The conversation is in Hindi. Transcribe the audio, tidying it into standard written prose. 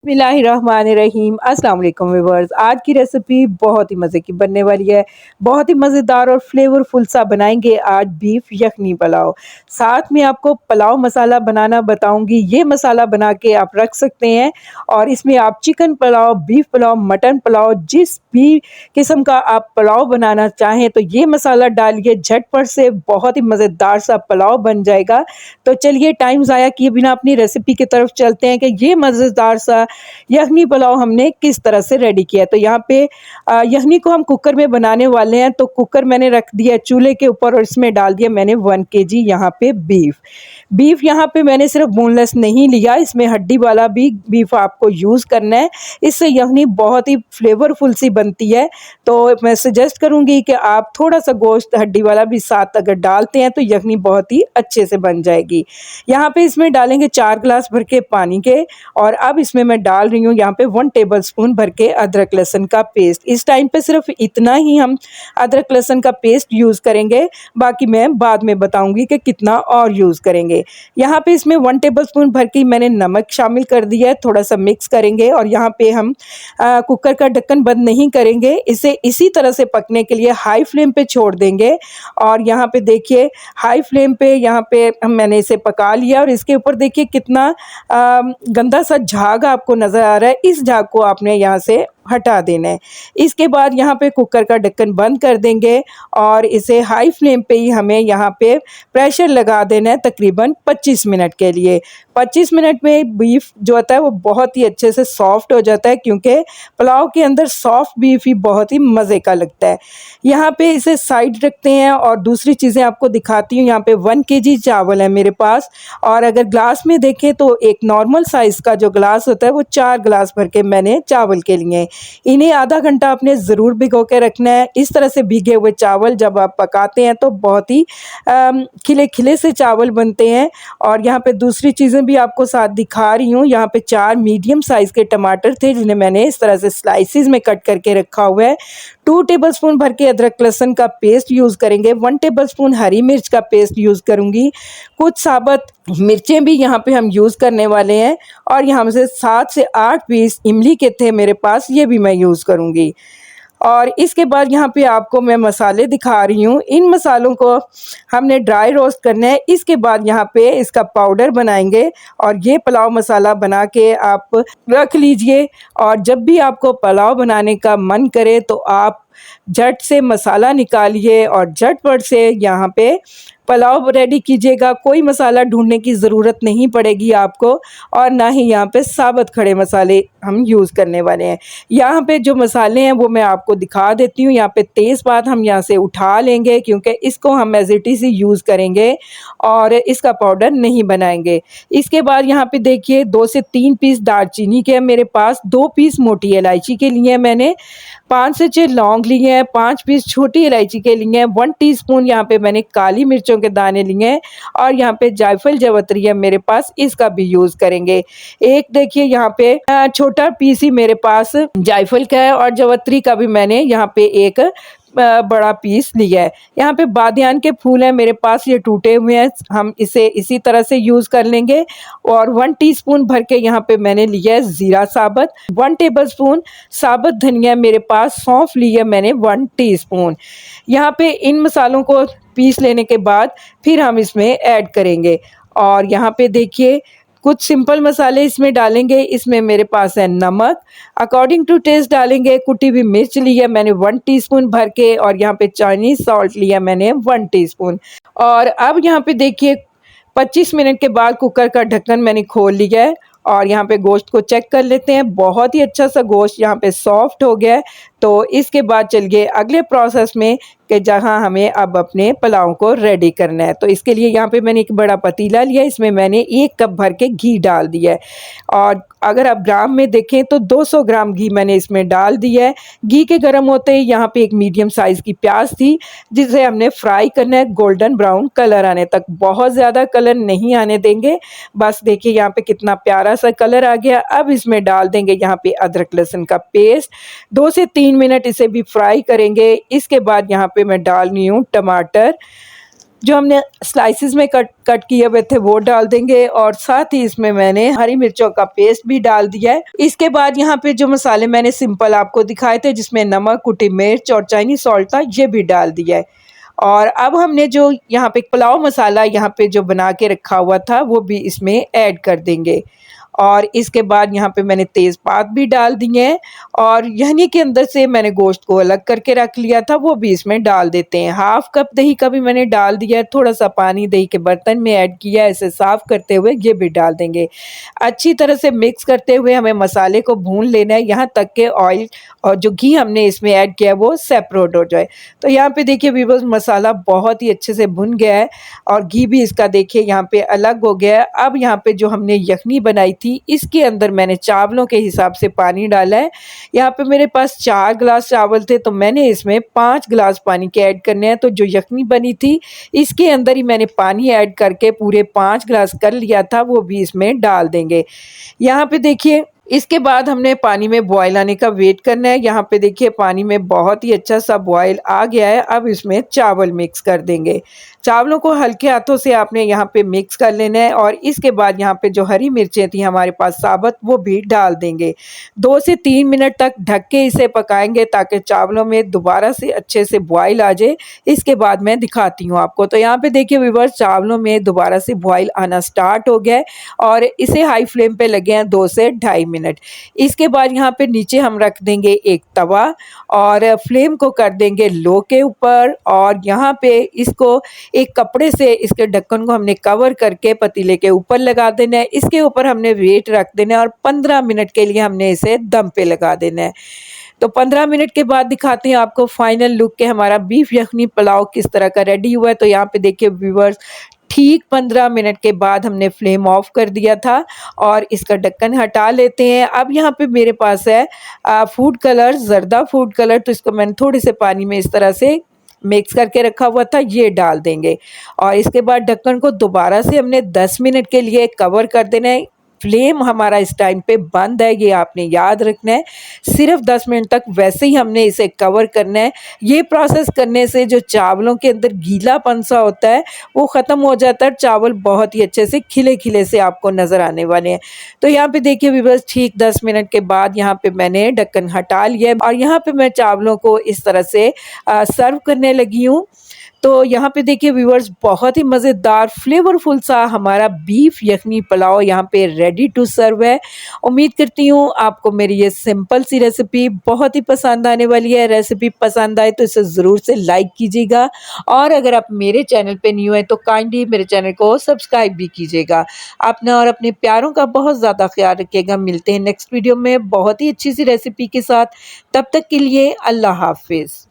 बिस्मिल्लाहिर्रहमानिर्रहीम अस्सलाम वालेकुम व्यूअर्स। आज की रेसिपी बहुत ही मज़े की बनने वाली है। बहुत ही मज़ेदार और फ्लेवरफुल सा बनाएंगे आज बीफ यखनी पुलाव। साथ में आपको पुलाव मसाला बनाना बताऊंगी। ये मसाला बना के आप रख सकते हैं और इसमें आप chicken pulao, beef pulao, mutton pulao, जिस भी किस्म का आप पुलाव बनाना चाहें तो ये मसाला डालिए, झटपट से बहुत ही मज़ेदार सा पुलाव बन जाएगा। तो चलिए टाइम ज़ाया किए बिना अपनी रेसिपी की तरफ चलते हैं कि ये मज़ेदार सा यखनी पुलाव हमने किस तरह से रेडी किया है। तो यहाँ पे यखनी को हम कुकर में बनाने वाले हैं, तो कुकर मैंने रख दिया चूल्हे के ऊपर और इसमें डाल दिया मैंने 1 केजी यहाँ पे बीफ। बीफ यहाँ पे मैंने सिर्फ बोनलेस नहीं लिया, इसमें हड्डी वाला भी बीफ आपको यूज़ करना है। इससे यखनी बहुत ही फ्लेवरफुल सी बनती है। तो मैं सजेस्ट करूँगी कि आप थोड़ा-सा गोश्त हड्डी वाला भी साथ अगर डालते हैं तो यखनी बहुत ही अच्छे से बन जाएगी। यहाँ पे इसमें डालेंगे 4 ग्लास भर के पानी के और अब इसमें मैं डाल रही हूँ यहाँ पे 1 टेबलस्पून भर के अदरक लहसुन का पेस्ट। इस टाइम पे सिर्फ इतना ही हम अदरक लहसुन का पेस्ट यूज़ करेंगे, बाकी मैं बाद में बताऊंगी कि कितना और यूज़ करेंगे। यहाँ पे इसमें 1 टेबलस्पून भर के मैंने नमक शामिल कर दिया है, थोड़ा सा मिक्स करेंगे और यहाँ पे हम कुकर का ढक्कन बंद नहीं करेंगे, इसे इसी तरह से पकने के लिए हाई फ्लेम पे छोड़ देंगे। और यहाँ पे देखिए हाई फ्लेम पे यहाँ पे मैंने इसे पका लिया और इसके ऊपर देखिए कितना गंदा सा झाग आपको नज़र आ रहा है। इस झाग को आपने यहाँ से हटा देना है। इसके बाद यहाँ पे कुकर का ढक्कन बंद कर देंगे और इसे हाई फ्लेम पे ही हमें यहाँ पे प्रेशर लगा देना है तकरीबन 25 मिनट के लिए। 25 मिनट में बीफ जो होता है वो बहुत ही अच्छे से सॉफ्ट हो जाता है, क्योंकि पुलाव के अंदर सॉफ्ट बीफ ही बहुत ही मज़े का लगता है। यहाँ पे इसे साइड रखते हैं और दूसरी चीज़ें आपको दिखाती हूँ। यहाँ पे 1 केजी चावल है मेरे पास और अगर ग्लास में देखें तो एक नॉर्मल साइज़ का जो ग्लास होता है वो 4 ग्लास भर के मैंने चावल के लिए। इन्हें आधा घंटा आपने ज़रूर भिगो के रखना है। इस तरह से भीगे हुए चावल जब आप पकाते हैं तो बहुत ही खिले खिले से चावल बनते हैं। और यहाँ पे दूसरी चीज़ें भी आपको साथ दिखा रही हूँ। यहाँ पे 4 मीडियम साइज़ के टमाटर थे जिन्हें मैंने इस तरह से स्लाइसिस में कट करके रखा हुआ है। 2 टेबलस्पून भर के अदरक लहसुन का पेस्ट यूज़ करेंगे। 1 टेबलस्पून हरी मिर्च का पेस्ट यूज़ करूँगी। कुछ साबुत मिर्चें भी यहाँ पे हम यूज़ करने वाले हैं और यहाँ से 7 से 8 पीस इमली के थे मेरे पास, ये भी मैं यूज़ करूँगी। और इसके बाद यहाँ पे आपको मैं मसाले दिखा रही हूँ। इन मसालों को हमने ड्राई रोस्ट करना है। इसके बाद यहाँ पे इसका पाउडर बनाएंगे और ये पुलाव मसाला बना के आप रख लीजिए। और जब भी आपको पुलाव बनाने का मन करे तो आप झट से मसाला निकालिए और झटपट से यहाँ पे पुलाव रेडी कीजिएगा। कोई मसाला ढूंढने की ज़रूरत नहीं पड़ेगी आपको और ना ही यहाँ पे साबुत खड़े मसाले हम यूज़ करने वाले हैं। यहाँ पे जो मसाले हैं वो मैं आपको दिखा देती हूँ। यहाँ पे तेज़पात हम यहाँ से उठा लेंगे क्योंकि इसको हम एज इट इज़ यूज़ करेंगे और इसका पाउडर नहीं बनाएंगे। इसके बाद यहाँ पे देखिए 2 से 3 पीस दालचीनी के मेरे पास, 2 पीस मोटी इलायची के लिए मैंने, 5 से 6 लौंग लिए हैं, 5 पीस छोटी इलायची के लिए हैं, 1 टीस्पून यहाँ पे मैंने काली मिर्चों के दाने लिए हैं और यहाँ पे जायफल जवतरी है मेरे पास, इसका भी यूज़ करेंगे। एक देखिए यहाँ पे छोटा पीस ही मेरे पास जायफल का है और जवतरी का भी मैंने यहाँ पे एक बड़ा पीस लिया है। यहाँ पे बादियान के फूल हैं मेरे पास, ये टूटे हुए हैं, हम इसे इसी तरह से यूज़ कर लेंगे। और 1 टीस्पून भर के यहाँ पे मैंने लिया है ज़ीरा साबुत, 1 टेबलस्पून साबुत धनिया मेरे पास, सौंफ लिया मैंने 1 टीस्पून। यहाँ पे इन मसालों को पीस लेने के बाद फिर हम इसमें ऐड करेंगे। और यहाँ पे देखिए कुछ सिंपल मसाले इसमें डालेंगे। इसमें मेरे पास है नमक, अकॉर्डिंग टू टेस्ट डालेंगे। कुटी हुई मिर्च लिया मैंने 1 टीस्पून भर के और यहाँ पे चाइनीज़ सॉल्ट लिया मैंने 1 टीस्पून। और अब यहाँ पे देखिए 25 मिनट के बाद कुकर का ढक्कन मैंने खोल लिया है और यहाँ पे गोश्त को चेक कर लेते हैं। बहुत ही अच्छा सा गोश्त यहाँ पे सॉफ्ट हो गया है। तो इसके बाद चलिए अगले प्रोसेस में कि जहाँ हमें अब अपने पुलाव को रेडी करना है। तो इसके लिए यहाँ पे मैंने एक बड़ा पतीला लिया, इसमें मैंने 1 कप भर के घी डाल दिया है और अगर आप ग्राम में देखें तो 200 ग्राम घी मैंने इसमें डाल दिया है। घी के गर्म होते ही यहाँ पे एक मीडियम साइज़ की प्याज थी जिसे हमने फ्राई करना है गोल्डन ब्राउन कलर आने तक। बहुत ज़्यादा कलर नहीं आने देंगे, बस देखिए यहाँ पे कितना प्यारा सा कलर आ गया। अब इसमें डाल देंगे यहाँ पे अदरक लहसुन का पेस्ट, 2 से 3 मिनट इसे भी फ्राई करेंगे। इसके बाद यहाँ पे मैं डाल रही हूँ टमाटर जो हमने स्लाइसेस में कट कट किए हुए थे वो डाल देंगे और साथ ही इसमें मैंने हरी मिर्चों का पेस्ट भी डाल दिया है। इसके बाद यहाँ पे जो मसाले मैंने सिंपल आपको दिखाए थे जिसमें नमक, कुटी मिर्च और चाइनीज सॉल्ट था, ये भी डाल दिया है। और अब हमने जो यहाँ पे पुलाव मसाला यहाँ पे जो बना के रखा हुआ था वो भी इसमें ऐड कर देंगे। और इसके बाद यहाँ पे मैंने तेज़पात भी डाल दिए हैं और यहनी के अंदर से मैंने गोश्त को अलग करके रख लिया था, वो भी इसमें डाल देते हैं। हाफ कप दही का भी मैंने डाल दिया है, थोड़ा सा पानी दही के बर्तन में ऐड किया है, इसे साफ़ करते हुए ये भी डाल देंगे। अच्छी तरह से मिक्स करते हुए हमें मसाले को भून लेना है, यहाँ तक के ऑयल और जो घी हमने इसमें ऐड किया है वो सेपरेट हो जाए। तो यहाँ पे देखिए व्यूअर्स, मसाला बहुत ही अच्छे से भुन गया है और घी भी इसका देखिए यहाँ पे अलग हो गया है। अब यहाँ पे जो हमने यखनी बनाई थी इसके अंदर मैंने चावलों के हिसाब से पानी डाला है। यहाँ पे मेरे पास 4 गिलास चावल थे तो मैंने इसमें 5 गिलास पानी के ऐड करने हैं। तो जो यखनी बनी थी इसके अंदर ही मैंने पानी ऐड करके पूरे 5 गिलास कर लिया था, वो भी इसमें डाल देंगे। यहाँ पे देखिए इसके बाद हमने पानी में बॉयल आने का वेट करना है। यहाँ पे देखिए पानी में बहुत ही अच्छा सा बॉयल आ गया है। अब इसमें चावल मिक्स कर देंगे। चावलों को हल्के हाथों से आपने यहाँ पे मिक्स कर लेना है और इसके बाद यहाँ पे जो हरी मिर्चें थी हमारे पास साबुत, वो भी डाल देंगे। 2 से 3 मिनट तक ढक के इसे पकाएंगे ताकि चावलों में दोबारा से अच्छे से बॉयल आ जाए। इसके बाद मैं दिखाती हूँ आपको। तो यहाँ पे देखिए व्यूअर्स, चावलों में दोबारा से बॉयल आना स्टार्ट हो गया है और इसे हाई फ्लेम पे लगे हैं 2 से ढाई मिनट। इसके बाद यहाँ पे नीचे हम रख देंगे एक तवा और फ्लेम को कर देंगे लो के ऊपर और यहाँ पे इसको एक कपड़े से इसके ढक्कन को हमने कवर करके पतीले के ऊपर लगा देना है। इसके ऊपर हमने वेट रख देना है और 15 मिनट के लिए हमने इसे दम पे लगा देना है। तो 15 मिनट के बाद दिखाते हैं आपको फाइनल लुक के हमारा बीफ यखनी पुलाव किस तरह का रेडी हुआ है। तो यहाँ पे देखिए व्यूअर्स, ठीक 15 मिनट के बाद हमने फ्लेम ऑफ कर दिया था और इसका ढक्कन हटा लेते हैं। अब यहाँ पे मेरे पास है फूड कलर, जर्दा फूड कलर, तो इसको मैंने थोड़े से पानी में इस तरह से मिक्स करके रखा हुआ था, ये डाल देंगे। और इसके बाद ढक्कन को दोबारा से हमने 10 मिनट के लिए कवर कर देना है। फ्लेम हमारा इस टाइम पे बंद है, ये आपने याद रखना है। सिर्फ 10 मिनट तक वैसे ही हमने इसे कवर करना है। ये प्रोसेस करने से जो चावलों के अंदर गीलापन सा होता है वो ख़त्म हो जाता है। चावल बहुत ही अच्छे से खिले खिले से आपको नज़र आने वाले हैं। तो यहाँ पे देखिए व्यूअर्स, ठीक 10 मिनट के बाद यहाँ पे मैंने ढक्कन हटा लिया है और यहाँ पे मैं चावलों को इस तरह से सर्व करने लगी हूँ। तो यहाँ पे देखिए व्यूअर्स, बहुत ही मज़ेदार फ्लेवरफुल सा हमारा बीफ यखनी पुलाव यहाँ पे रेडी टू सर्व है। उम्मीद करती हूँ आपको मेरी ये सिंपल सी रेसिपी बहुत ही पसंद आने वाली है। रेसिपी पसंद आए तो इसे ज़रूर से लाइक कीजिएगा और अगर आप मेरे चैनल पे न्यू है तो काइंडली मेरे चैनल को सब्सक्राइब भी कीजिएगा। अपना और अपने प्यारों का बहुत ज़्यादा ख्याल रखिएगा। मिलते हैं नेक्स्ट वीडियो में बहुत ही अच्छी सी रेसिपी के साथ। तब तक के लिए अल्लाह हाफिज़।